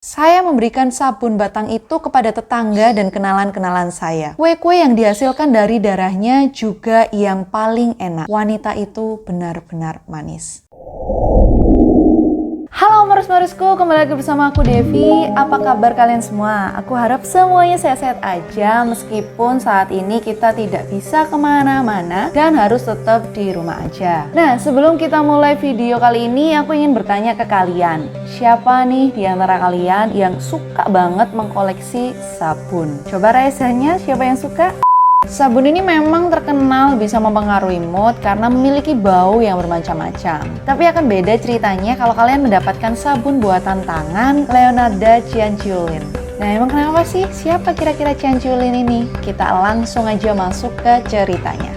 Saya memberikan sabun batang itu kepada tetangga dan kenalan-kenalan saya. Kue-kue yang dihasilkan dari darahnya juga yang paling enak. Wanita itu benar-benar manis. Halo Marus-Marusku, kembali lagi bersama aku Devi. Apa kabar kalian semua? Aku harap semuanya sehat-sehat aja meskipun saat ini kita tidak bisa kemana-mana dan harus tetap di rumah aja. Nah, sebelum kita mulai video kali ini, aku ingin bertanya ke kalian. Siapa nih di antara kalian yang suka banget mengkoleksi sabun? Coba raisanya, siapa yang suka? Sabun ini memang terkenal bisa mempengaruhi mood karena memiliki bau yang bermacam-macam. Tapi akan beda ceritanya kalau kalian mendapatkan sabun buatan tangan Leonardo Cianciulin. Nah, emang kenapa sih? Siapa kira-kira Cianciulin ini? Kita langsung aja masuk ke ceritanya.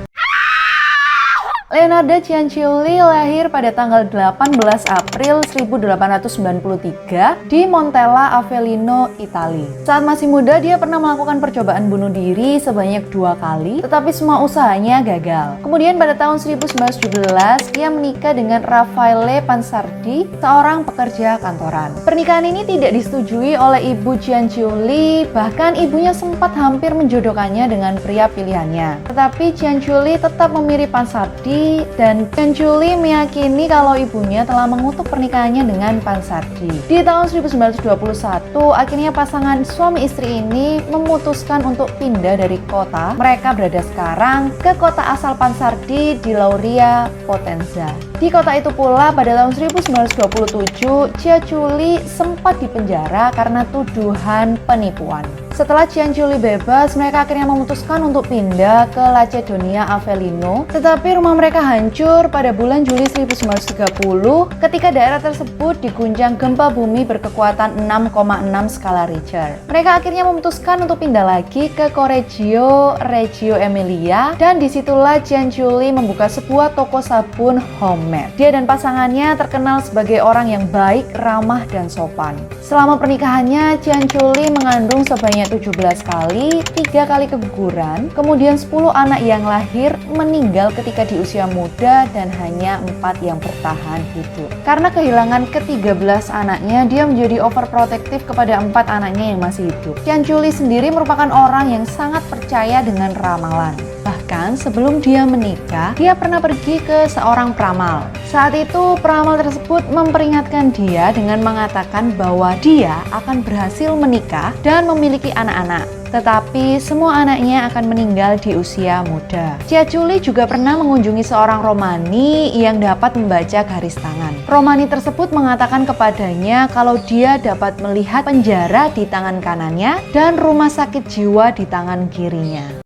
Leonardo Cianciulli lahir pada tanggal 18 April 1893 di Montella, Avellino, Italia. Saat masih muda, dia pernah melakukan percobaan bunuh diri sebanyak 2 kali, tetapi semua usahanya gagal. Kemudian pada tahun 1917, ia menikah dengan Raffaele Pansardi, seorang pekerja kantoran. Pernikahan ini tidak disetujui oleh ibu Cianciulli, bahkan ibunya sempat hampir menjodohkannya dengan pria pilihannya. Tetapi Cianciulli tetap memilih Pansardi dan Cianciulli meyakini kalau ibunya telah mengutuk pernikahannya dengan Pansardi. Di tahun 1921, akhirnya pasangan suami istri ini memutuskan untuk pindah dari kota mereka berada sekarang ke kota asal Pansardi di Lauria, Potenza. Di kota itu pula pada tahun 1927, Cianciulli sempat dipenjara karena tuduhan penipuan. Setelah Cianciulli bebas, mereka akhirnya memutuskan untuk pindah ke Lacedonia Avellino, tetapi rumah mereka hancur pada bulan Juli 1930 ketika daerah tersebut diguncang gempa bumi berkekuatan 6,6 skala Richter. Mereka akhirnya memutuskan untuk pindah lagi ke Correggio, Reggio Emilia, dan disitulah Cianciulli membuka sebuah toko sabun homemade. Dia dan pasangannya terkenal sebagai orang yang baik, ramah, dan sopan. Selama pernikahannya, Cianciulli mengandung sebanyak 17 kali, 3 kali keguguran, kemudian 10 anak yang lahir meninggal ketika di usia muda dan hanya 4 yang bertahan hidup. Karena kehilangan ke-13 anaknya, dia menjadi overprotective kepada 4 anaknya yang masih hidup. Cianciulli sendiri merupakan orang yang sangat percaya dengan ramalan. Bahkan sebelum dia menikah, dia pernah pergi ke seorang peramal. Saat itu, peramal tersebut memperingatkan dia dengan mengatakan bahwa dia akan berhasil menikah dan memiliki anak-anak. Tetapi semua anaknya akan meninggal di usia muda. Cianciulli juga pernah mengunjungi seorang Romani yang dapat membaca garis tangan. Romani tersebut mengatakan kepadanya kalau dia dapat melihat penjara di tangan kanannya dan rumah sakit jiwa di tangan kirinya.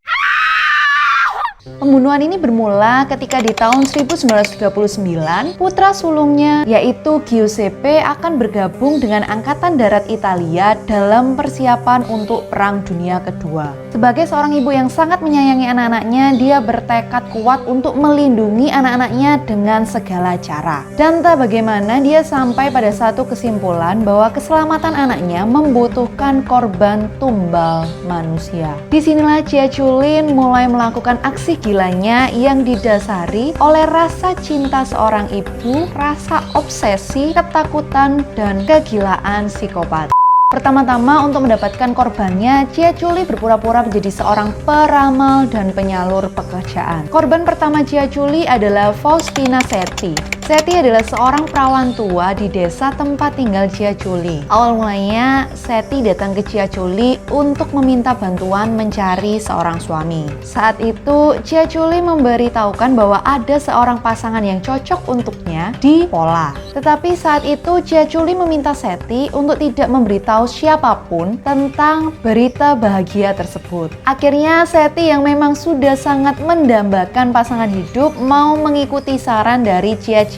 Pembunuhan ini bermula ketika di tahun 1939, putra sulungnya yaitu Giuseppe akan bergabung dengan Angkatan Darat Italia dalam persiapan untuk Perang Dunia Kedua. Sebagai seorang ibu yang sangat menyayangi anak-anaknya, dia bertekad kuat untuk melindungi anak-anaknya dengan segala cara. Dan entah bagaimana dia sampai pada satu kesimpulan bahwa keselamatan anaknya membutuhkan korban tumbal manusia. Disinilah Cianciulli mulai melakukan aksi gilanya yang didasari oleh rasa cinta seorang ibu, rasa obsesi, ketakutan, dan kegilaan psikopat. Pertama-tama untuk mendapatkan korbannya, Cianciulli berpura-pura menjadi seorang peramal dan penyalur pekerjaan. Korban pertama Cianciulli adalah Faustina Setti. Setti adalah seorang perawan tua di desa tempat tinggal Cianciulli. Awal mulanya, Setti datang ke Cianciulli untuk meminta bantuan mencari seorang suami. Saat itu, Cianciulli memberitahukan bahwa ada seorang pasangan yang cocok untuknya di Pola. Tetapi saat itu, Cianciulli meminta Setti untuk tidak memberitahu siapapun tentang berita bahagia tersebut. Akhirnya, Setti yang memang sudah sangat mendambakan pasangan hidup mau mengikuti saran dari Cianciulli.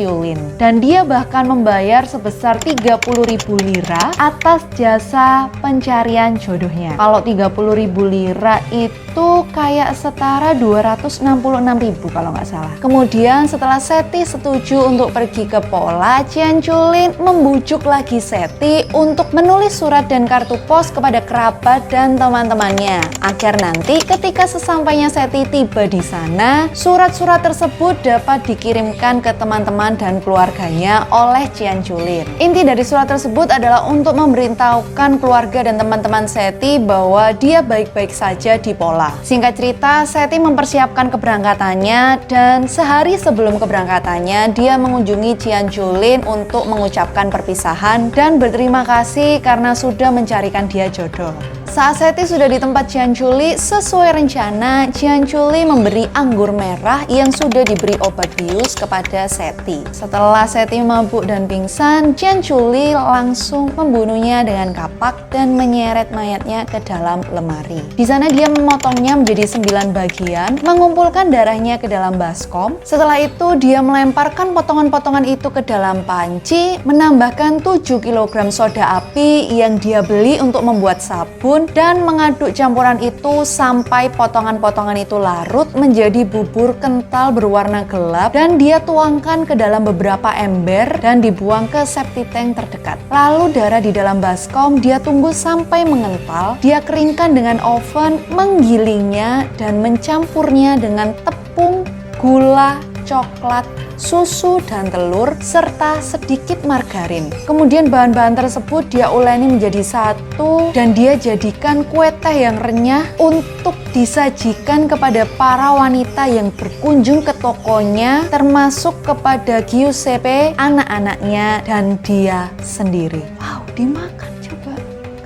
Dan dia bahkan membayar sebesar 30.000 lira atas jasa pencarian jodohnya. Kalau 30.000 lira itu itu kayak setara 266.000 kalau nggak salah. Kemudian setelah Seti setuju untuk pergi ke Pola, Cianculin membujuk lagi Seti untuk menulis surat dan kartu pos kepada kerabat dan teman-temannya. Agar nanti ketika sesampainya Seti tiba di sana, surat-surat tersebut dapat dikirimkan ke teman-teman dan keluarganya oleh Cianculin. Inti dari surat tersebut adalah untuk memberitahukan keluarga dan teman-teman Seti bahwa dia baik-baik saja di Pola. Singkat cerita, Seti mempersiapkan keberangkatannya dan sehari sebelum keberangkatannya dia mengunjungi Cianculin untuk mengucapkan perpisahan dan berterima kasih karena sudah mencarikan dia jodoh. Saat Seti sudah di tempat Cianculin, sesuai rencana, Cianculin memberi anggur merah yang sudah diberi obat bius kepada Seti. Setelah Seti mabuk dan pingsan, Cianculin langsung membunuhnya dengan kapak dan menyeret mayatnya ke dalam lemari. Di sana dia memotongnya menjadi 9 bagian, mengumpulkan darahnya ke dalam baskom. Setelah itu dia melemparkan potongan-potongan itu ke dalam panci, menambahkan 7 kg soda api yang dia beli untuk membuat sabun dan mengaduk campuran itu sampai potongan-potongan itu larut menjadi bubur kental berwarna gelap dan dia tuangkan ke dalam beberapa ember dan dibuang ke septic tank terdekat. Lalu darah di dalam baskom dia tunggu sampai mengental, dia keringkan dengan oven, menggilingnya dan mencampurnya dengan tepung, gula, coklat, susu dan telur, serta sedikit margarin. Kemudian bahan-bahan tersebut dia uleni menjadi satu dan dia jadikan kue teh yang renyah untuk disajikan kepada para wanita yang berkunjung ke tokonya, termasuk kepada Giuseppe, anak-anaknya, dan dia sendiri. Wow, dimakan coba.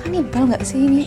Kanibal nggak sih ini?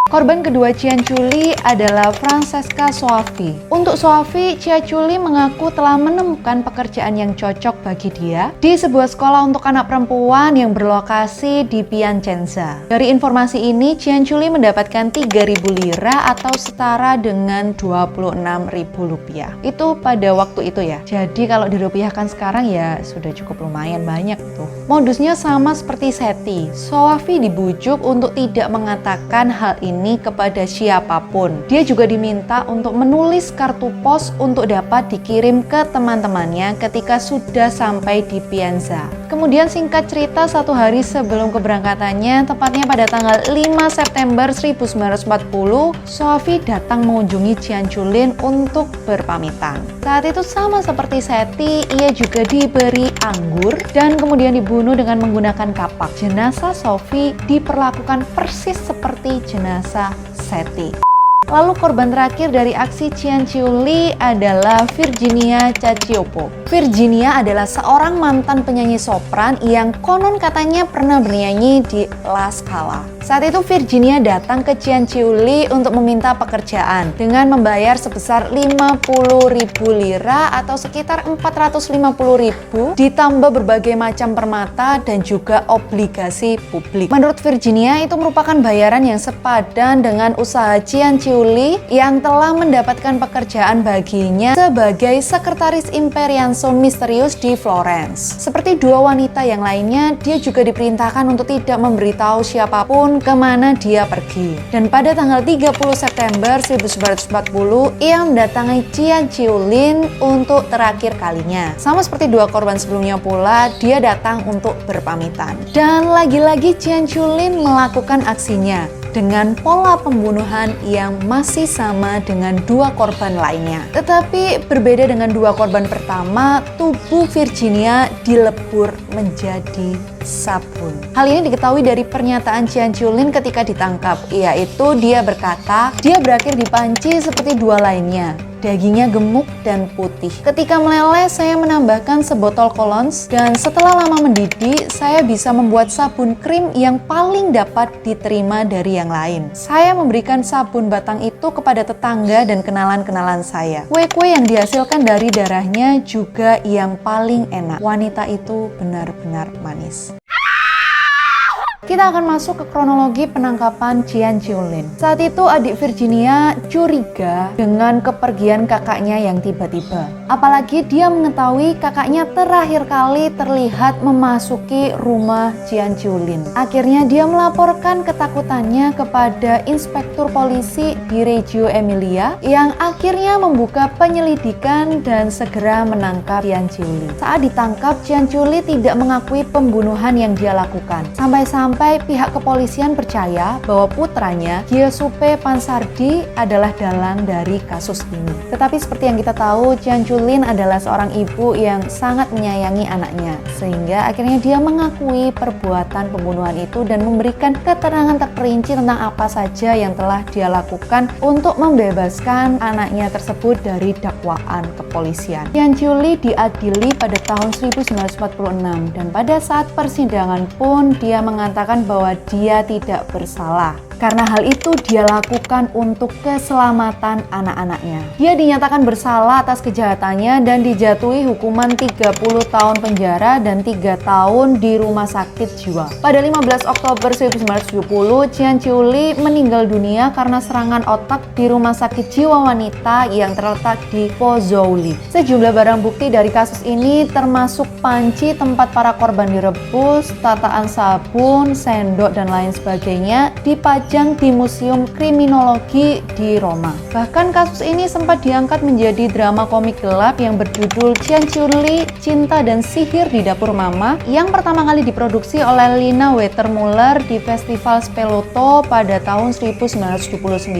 Korban kedua Cianculin adalah Francesca Soavi. Untuk Soavi, Cianculin mengaku telah menemukan pekerjaan yang cocok bagi dia di sebuah sekolah untuk anak perempuan yang berlokasi di Piacenza. Dari informasi ini, Cianculin mendapatkan 3.000 lira atau setara dengan 26.000 rupiah. Itu pada waktu itu ya. Jadi kalau dirupiahkan sekarang ya sudah cukup lumayan banyak tuh. Modusnya sama seperti Seti. Soavi dibujuk untuk tidak mengatakan hal ini kepada siapapun. Dia juga diminta untuk menulis kartu pos untuk dapat dikirim ke teman-temannya ketika sudah sampai di Piacenza. Kemudian singkat cerita, satu hari sebelum keberangkatannya, tepatnya pada tanggal 5 September 1940, Soavi datang mengunjungi Cianculin untuk berpamitan. Saat itu sama seperti Seti, ia juga diberi anggur dan kemudian dibunuh dengan menggunakan kapak. Jenazah Soavi diperlakukan persis seperti jenazah Seti. Lalu korban terakhir dari aksi Cianculin adalah Virginia Cacioppo. Virginia adalah seorang mantan penyanyi sopran yang konon katanya pernah bernyanyi di La Scala. Saat itu Virginia datang ke Cianculin untuk meminta pekerjaan dengan membayar sebesar 50.000 lira atau sekitar 450.000 ditambah berbagai macam permata dan juga obligasi publik. Menurut Virginia itu merupakan bayaran yang sepadan dengan usaha Cianculin yang telah mendapatkan pekerjaan baginya sebagai sekretaris Imperianson misterius di Florence. Seperti dua wanita yang lainnya, dia juga diperintahkan untuk tidak memberitahu siapapun kemana dia pergi. Dan pada tanggal 30 September 1940, ia mendatangi Cianculin untuk terakhir kalinya. Sama seperti dua korban sebelumnya pula, dia datang untuk berpamitan. Dan lagi-lagi Cianculin melakukan aksinya dengan pola pembunuhan yang masih sama dengan dua korban lainnya. Tetapi berbeda dengan dua korban pertama, tubuh Virginia dilebur menjadi sabun. Hal ini diketahui dari pernyataan Cianculin ketika ditangkap, yaitu dia berkata, dia berakhir di panci seperti dua lainnya. Dagingnya gemuk dan putih. Ketika meleleh, saya menambahkan sebotol colons dan setelah lama mendidih, saya bisa membuat sabun krim yang paling dapat diterima dari yang lain. Saya memberikan sabun batang itu kepada tetangga dan kenalan-kenalan saya. Kue-kue yang dihasilkan dari darahnya juga yang paling enak. Wanita itu benar-benar manis. Kita akan masuk ke kronologi penangkapan Jian Qiulin. Saat itu adik Virginia curiga dengan kepergian kakaknya yang tiba-tiba. Apalagi dia mengetahui kakaknya terakhir kali terlihat memasuki rumah Jian Qiulin. Akhirnya dia melaporkan ketakutannya kepada inspektur polisi di Reggio Emilia yang akhirnya membuka penyelidikan dan segera menangkap Jian Qiulin. Saat ditangkap, Jian Qiulin tidak mengakui pembunuhan yang dia lakukan. Sampai pihak kepolisian percaya bahwa putranya, Giuseppe Pansardi, adalah dalang dari kasus ini. Tetapi seperti yang kita tahu, Jian Qiulin adalah seorang ibu yang sangat menyayangi anaknya, sehingga akhirnya dia mengakui perbuatan pembunuhan itu dan memberikan keterangan terperinci tentang apa saja yang telah dia lakukan untuk membebaskan anaknya tersebut dari dakwaan kepolisian. Jian Qiulin diadili pada tahun 1946 dan pada saat persidangan pun dia mengatakan bahwa dia tidak bersalah. Karena hal itu dia lakukan untuk keselamatan anak-anaknya. Dia dinyatakan bersalah atas kejahatannya dan dijatuhi hukuman 30 tahun penjara dan 3 tahun di rumah sakit jiwa. Pada 15 Oktober 1970, Jian Qiulin meninggal dunia karena serangan otak di rumah sakit jiwa wanita yang terletak di Pozzuoli. Sejumlah barang bukti dari kasus ini termasuk panci tempat para korban direbus, tataan sabun, sendok, dan lain sebagainya dipajang di Museum Kriminologi di Roma. Bahkan kasus ini sempat diangkat menjadi drama komik gelap yang berjudul Jian Qiulin, Cinta dan Sihir di Dapur Mama yang pertama kali diproduksi oleh Lina Wertmuller di Festival Spelotto pada tahun 1979.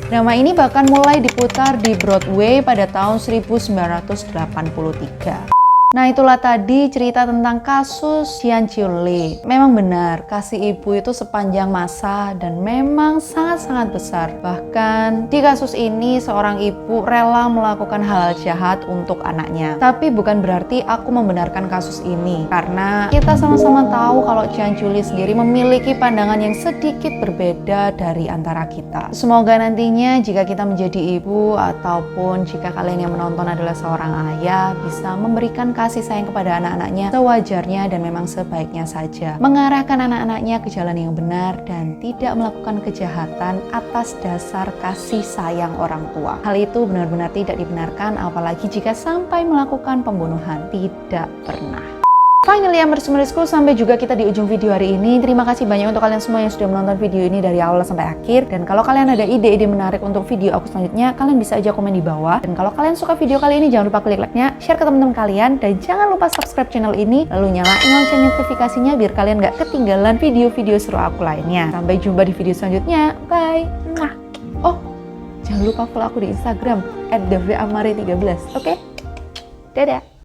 Drama ini bahkan mulai diputar di Broadway pada tahun 1983. Nah, itulah tadi cerita tentang kasus Jian Qiulin. Memang benar, kasih ibu itu sepanjang masa dan memang sangat-sangat besar. Bahkan di kasus ini seorang ibu rela melakukan hal jahat untuk anaknya. Tapi bukan berarti aku membenarkan kasus ini, karena kita sama-sama tahu kalau Jian Qiulin sendiri memiliki pandangan yang sedikit berbeda dari antara kita. Semoga nantinya jika kita menjadi ibu ataupun jika kalian yang menonton adalah seorang ayah bisa memberikan kasih sayang kepada anak-anaknya sewajarnya dan memang sebaiknya saja. Mengarahkan anak-anaknya ke jalan yang benar dan tidak melakukan kejahatan atas dasar kasih sayang orang tua. Hal itu benar-benar tidak dibenarkan, apalagi jika sampai melakukan pembunuhan. Tidak pernah. Finally, Amersku, sampai juga kita di ujung video hari ini. Terima kasih banyak untuk kalian semua yang sudah menonton video ini dari awal sampai akhir. Dan kalau kalian ada ide-ide menarik untuk video aku selanjutnya, kalian bisa aja komen di bawah. Dan kalau kalian suka video kali ini, jangan lupa klik like-nya, share ke teman-teman kalian, dan jangan lupa subscribe channel ini, lalu nyalain lonceng notifikasinya biar kalian gak ketinggalan video-video seru aku lainnya. Sampai jumpa di video selanjutnya. Bye! Oh, jangan lupa follow aku di Instagram @davamari13, oke? Dadah!